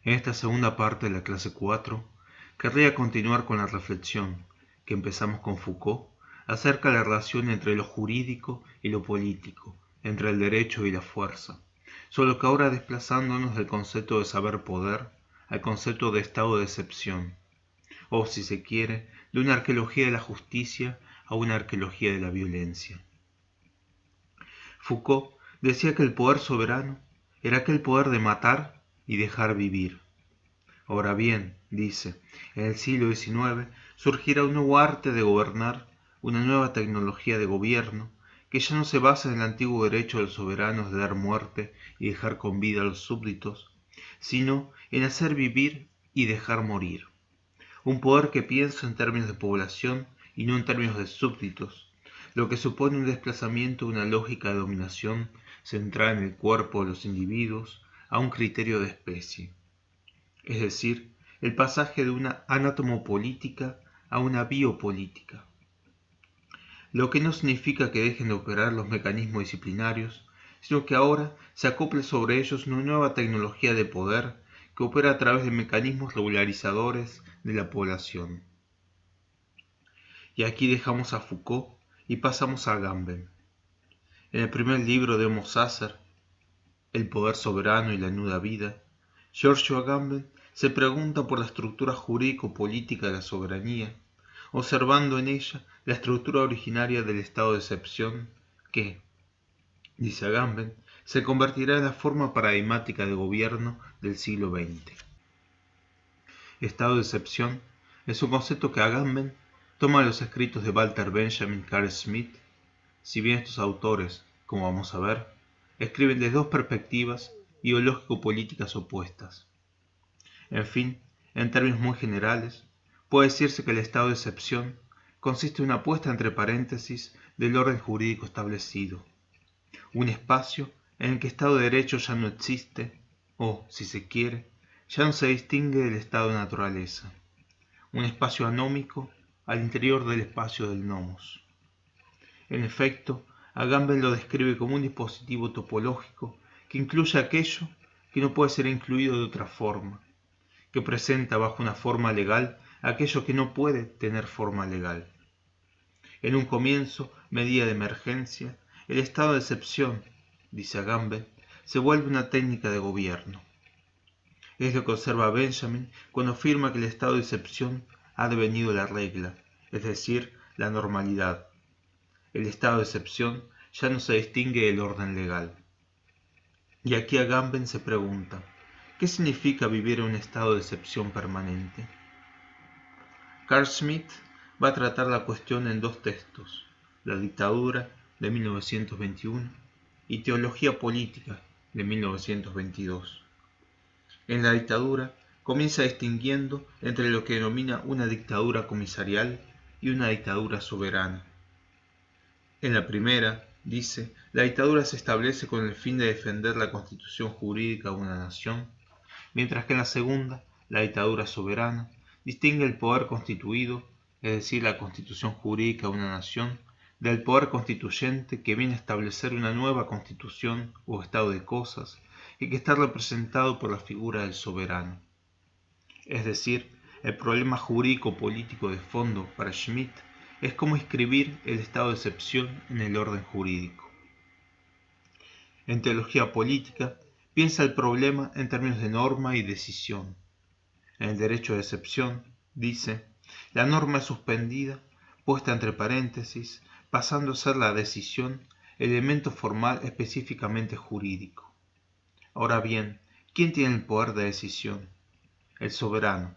En esta segunda parte de la clase 4, querría continuar con la reflexión que empezamos con Foucault acerca de la relación entre lo jurídico y lo político, entre el derecho y la fuerza, solo que ahora desplazándonos del concepto de saber-poder al concepto de estado de excepción, o si se quiere, de una arqueología de la justicia a una arqueología de la violencia. Foucault decía que el poder soberano era aquel poder de matar y dejar vivir. Ahora bien, dice, en el siglo XIX surgirá un nuevo arte de gobernar, una nueva tecnología de gobierno, que ya no se basa en el antiguo derecho de los soberanos de dar muerte y dejar con vida a los súbditos, sino en hacer vivir y dejar morir. Un poder que piensa en términos de población y no en términos de súbditos, lo que supone un desplazamiento de una lógica de dominación centrada en el cuerpo de los individuos a un criterio de especie. Es decir, el pasaje de una anatomopolítica a una biopolítica. Lo que no significa que dejen de operar los mecanismos disciplinarios, sino que ahora se acople sobre ellos una nueva tecnología de poder que opera a través de mecanismos regularizadores de la población. Y aquí dejamos a Foucault y pasamos a Agamben. En el primer libro de Homo Sacer, El poder soberano y la nuda vida, Giorgio Agamben se pregunta por la estructura jurídico-política de la soberanía, observando en ella la estructura originaria del estado de excepción que, dice Agamben, se convertirá en la forma paradigmática de gobierno del siglo XX. Estado de excepción es un concepto que Agamben toma de los escritos de Walter Benjamin Carl Smith, si bien estos autores, como vamos a ver, escriben desde dos perspectivas ideológico-políticas opuestas. En fin, en términos muy generales, puede decirse que el estado de excepción consiste en una puesta entre paréntesis del orden jurídico establecido, un espacio en el que el Estado de Derecho ya no existe, o, si se quiere, ya no se distingue del estado de naturaleza, un espacio anómico al interior del espacio del nomos. En efecto, Agamben lo describe como un dispositivo topológico que incluye aquello que no puede ser incluido de otra forma, que presenta bajo una forma legal aquello que no puede tener forma legal. En un comienzo, medida de emergencia, el estado de excepción, dice Agamben, se vuelve una técnica de gobierno. Es lo que observa Benjamin cuando afirma que el estado de excepción ha devenido la regla, es decir, la normalidad. El estado de excepción ya no se distingue del orden legal. Y aquí Agamben se pregunta, ¿qué significa vivir en un estado de excepción permanente? Carl Schmitt va a tratar la cuestión en dos textos, La dictadura, de 1921, y Teología política, de 1922. En la dictadura comienza distinguiendo entre lo que denomina una dictadura comisarial y una dictadura soberana. En la primera, dice, la dictadura se establece con el fin de defender la constitución jurídica de una nación, mientras que en la segunda, la dictadura soberana, distingue el poder constituido, es decir, la constitución jurídica de una nación, del poder constituyente que viene a establecer una nueva constitución o estado de cosas y que está representado por la figura del soberano. Es decir, el problema jurídico-político de fondo para Schmitt es cómo inscribir el estado de excepción en el orden jurídico. En teología política, piensa el problema en términos de norma y decisión. En el derecho de excepción, dice, la norma es suspendida, puesta entre paréntesis, pasando a ser la decisión, elemento formal específicamente jurídico. Ahora bien, ¿quién tiene el poder de decisión? El soberano.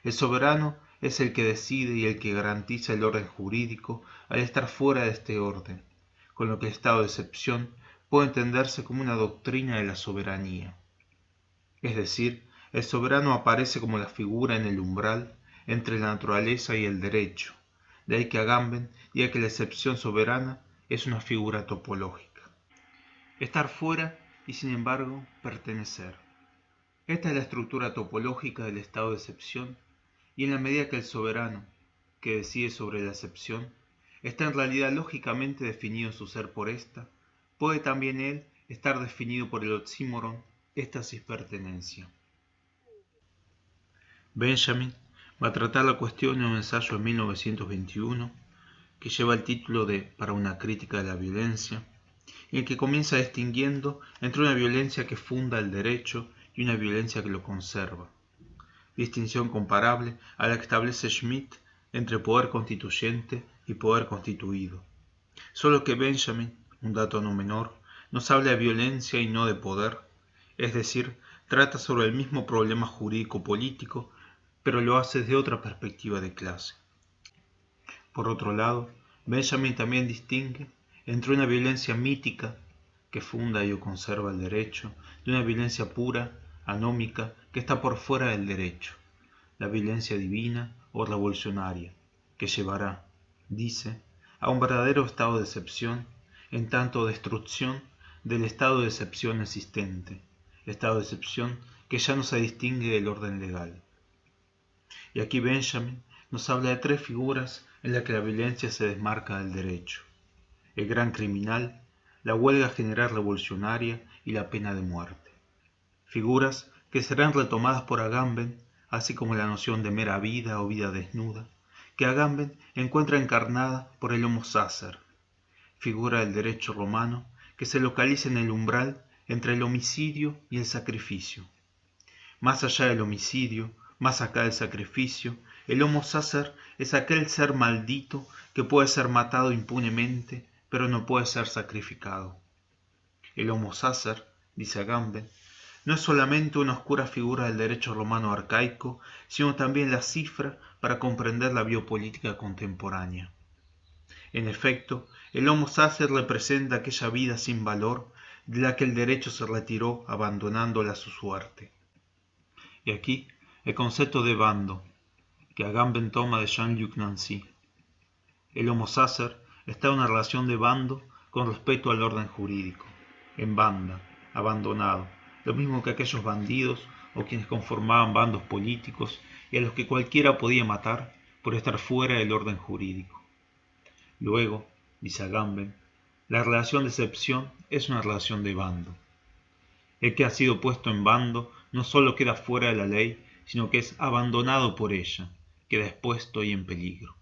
El soberano es el que decide y el que garantiza el orden jurídico al estar fuera de este orden, con lo que el estado de excepción puede entenderse como una doctrina de la soberanía. Es decir, el soberano aparece como la figura en el umbral entre la naturaleza y el derecho, de ahí que Agamben diga que la excepción soberana es una figura topológica. Estar fuera y sin embargo pertenecer. Esta es la estructura topológica del estado de excepción, y en la medida que el soberano, que decide sobre la excepción, está en realidad lógicamente definido su ser por ésta, puede también él estar definido por el oxímoron éstasis-pertenencia. Benjamin va a tratar la cuestión en un ensayo de 1921 que lleva el título de Para una crítica de la violencia, en el que comienza distinguiendo entre una violencia que funda el derecho y una violencia que lo conserva, distinción comparable a la que establece Schmitt entre poder constituyente y poder constituido. Solo que Benjamin, un dato no menor, nos habla de violencia y no de poder, es decir, trata sobre el mismo problema jurídico-político, pero lo hace desde otra perspectiva de clase. Por otro lado, Benjamin también distingue entre una violencia mítica, que funda y o conserva el derecho, de una violencia pura, anómica, que está por fuera del derecho, la violencia divina o revolucionaria, que llevará, dice, a un verdadero estado de excepción, en tanto destrucción del estado de excepción existente, estado de excepción que ya no se distingue del orden legal. Y aquí Benjamin nos habla de tres figuras en las que la violencia se desmarca del derecho: el gran criminal, la huelga general revolucionaria y la pena de muerte. Figuras que serán retomadas por Agamben, así como la noción de mera vida o vida desnuda, que Agamben encuentra encarnada por el Homo Sacer, figura del derecho romano que se localiza en el umbral entre el homicidio y el sacrificio. Más allá del homicidio, más acá del sacrificio, el Homo Sacer es aquel ser maldito que puede ser matado impunemente, pero no puede ser sacrificado. El Homo Sacer, dice Agamben, no es solamente una oscura figura del derecho romano arcaico, sino también la cifra para comprender la biopolítica contemporánea. En efecto, el Homo Sacer representa aquella vida sin valor de la que el derecho se retiró abandonándola a su suerte. Y aquí el concepto de bando, que Agamben toma de Jean-Luc Nancy. El Homo Sacer está en una relación de bando con respecto al orden jurídico, en banda, abandonado, lo mismo que aquellos bandidos o quienes conformaban bandos políticos y a los que cualquiera podía matar por estar fuera del orden jurídico. Luego, dice Agamben, la relación de excepción es una relación de bando. El que ha sido puesto en bando no solo queda fuera de la ley, sino que es abandonado por ella, queda expuesto y en peligro.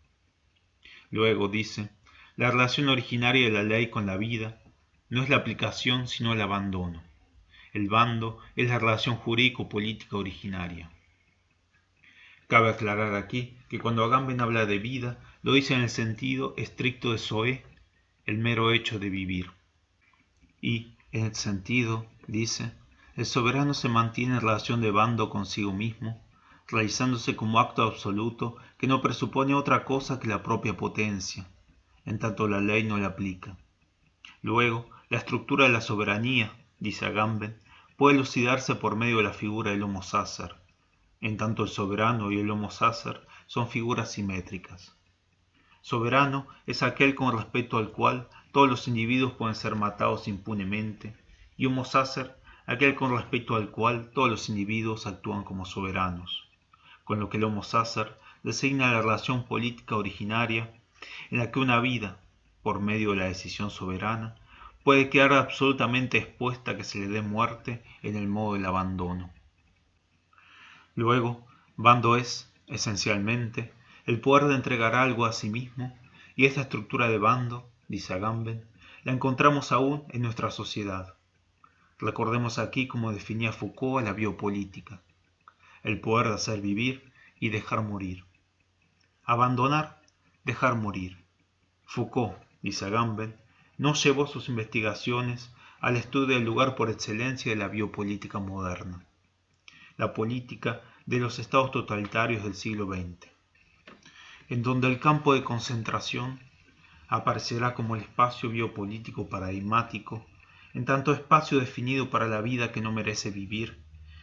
Luego dice, la relación originaria de la ley con la vida no es la aplicación sino el abandono. El bando es la relación jurídico-política originaria. Cabe aclarar aquí que cuando Agamben habla de vida, lo dice en el sentido estricto de Zoé, el mero hecho de vivir. Y, en el sentido, dice, el soberano se mantiene en relación de bando consigo mismo, realizándose como acto absoluto que no presupone otra cosa que la propia potencia, en tanto la ley no la aplica. Luego, la estructura de la soberanía, dice Agamben, puede elucidarse por medio de la figura del Homo Sacer, en tanto el soberano y el Homo Sacer son figuras simétricas. Soberano es aquel con respecto al cual todos los individuos pueden ser matados impunemente, y Homo Sacer aquel con respecto al cual todos los individuos actúan como soberanos, con lo que el Homo Sacer designa la relación política originaria en la que una vida, por medio de la decisión soberana, puede quedar absolutamente expuesta a que se le dé muerte en el modo del abandono. Luego, bando es, esencialmente, el poder de entregar algo a sí mismo, y esta estructura de bando, dice Agamben, la encontramos aún en nuestra sociedad. Recordemos aquí cómo definía Foucault a la biopolítica: el poder de hacer vivir y dejar morir. Abandonar, dejar morir. Foucault, dice Agamben, no llevó sus investigaciones al estudio del lugar por excelencia de la biopolítica moderna, la política de los estados totalitarios del siglo XX, en donde el campo de concentración aparecerá como el espacio biopolítico paradigmático, en tanto espacio definido para la vida que no merece vivir,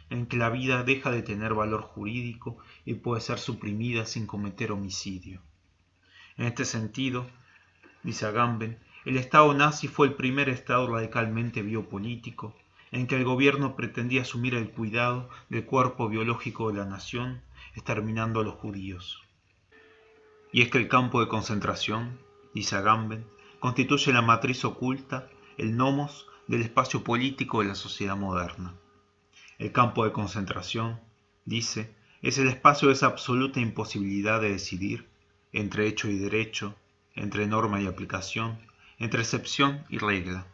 en que la vida deja de tener valor jurídico y puede ser suprimida sin cometer homicidio. En este sentido, dice Agamben, el Estado nazi fue el primer Estado radicalmente biopolítico, en que el gobierno pretendía asumir el cuidado del cuerpo biológico de la nación, exterminando a los judíos. Y es que el campo de concentración, dice Agamben, constituye la matriz oculta, el nomos del espacio político de la sociedad moderna. El campo de concentración, dice, Es el espacio de esa absoluta imposibilidad de decidir entre hecho y derecho, entre norma y aplicación, entre excepción y regla.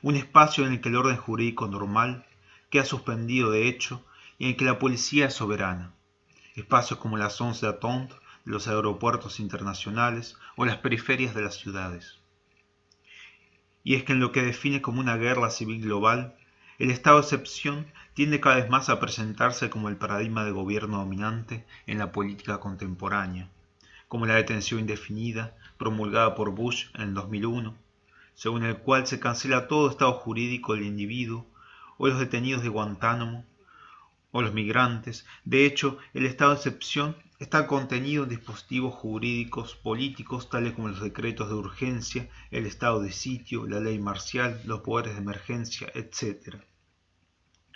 Un espacio en el que el orden jurídico normal queda suspendido de hecho y en el que la policía es soberana. Espacios como las zonas de attente de los aeropuertos internacionales o las periferias de las ciudades. Y es que en lo que define como una guerra civil global, el estado de excepción tiende cada vez más a presentarse como el paradigma de gobierno dominante en la política contemporánea, como la detención indefinida promulgada por Bush en el 2001, según el cual se cancela todo estado jurídico del individuo, o los detenidos de Guantánamo, o los migrantes. De hecho, el estado de excepción está contenido en dispositivos jurídicos políticos tales como los decretos de urgencia, el estado de sitio, la ley marcial, los poderes de emergencia, etc.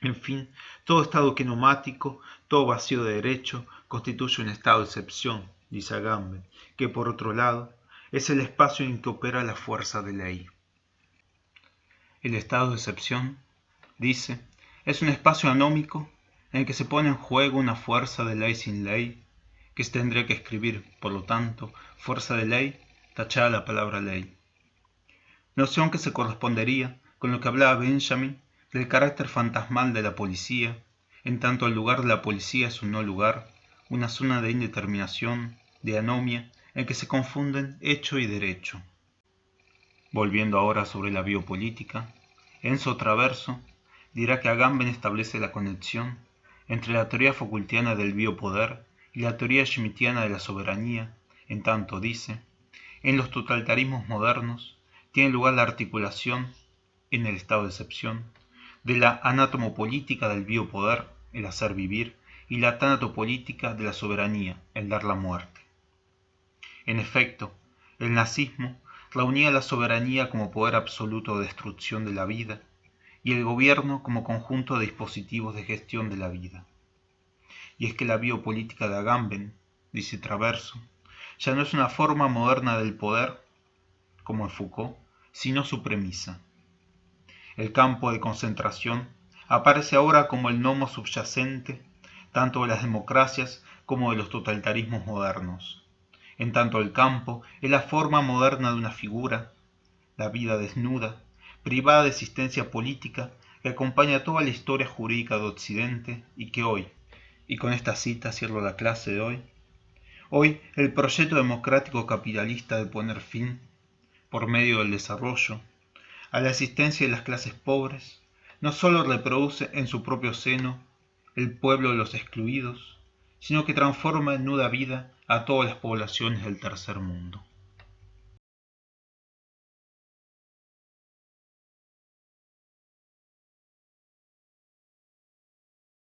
En fin, todo estado quinomático, todo vacío de derecho, constituye un estado de excepción, dice Agamben, que por otro lado es el espacio en que opera la fuerza de ley. El estado de excepción, dice, es un espacio anómico en el que se pone en juego una fuerza de ley sin ley, que se tendría que escribir, por lo tanto, fuerza de ley, tachada la palabra ley. Noción que se correspondería con lo que hablaba Benjamin del carácter fantasmal de la policía, en tanto el lugar de la policía es un no lugar, una zona de indeterminación, de anomia, en que se confunden hecho y derecho. Volviendo ahora sobre la biopolítica, Enzo Traverso dirá que Agamben establece la conexión entre la teoría Foucaultiana del biopoder y la teoría schmittiana de la soberanía, en tanto dice, en los totalitarismos modernos tiene lugar la articulación, en el estado de excepción, de la anatomopolítica del biopoder, el hacer vivir, y la tanatopolítica de la soberanía, el dar la muerte. En efecto, el nazismo reunía la soberanía como poder absoluto de destrucción de la vida y el gobierno como conjunto de dispositivos de gestión de la vida. Y es que la biopolítica de Agamben, dice Traverso, ya no es una forma moderna del poder, como en Foucault, sino su premisa. El campo de concentración aparece ahora como el nomo subyacente tanto de las democracias como de los totalitarismos modernos. En tanto el campo es la forma moderna de una figura, la vida desnuda, privada de existencia política, que acompaña toda la historia jurídica de Occidente y que hoy, y con esta cita cierro la clase de hoy el proyecto democrático capitalista de poner fin, por medio del desarrollo, a la existencia de las clases pobres, no solo reproduce en su propio seno el pueblo de los excluidos, sino que transforma en nuda vida a todas las poblaciones del tercer mundo.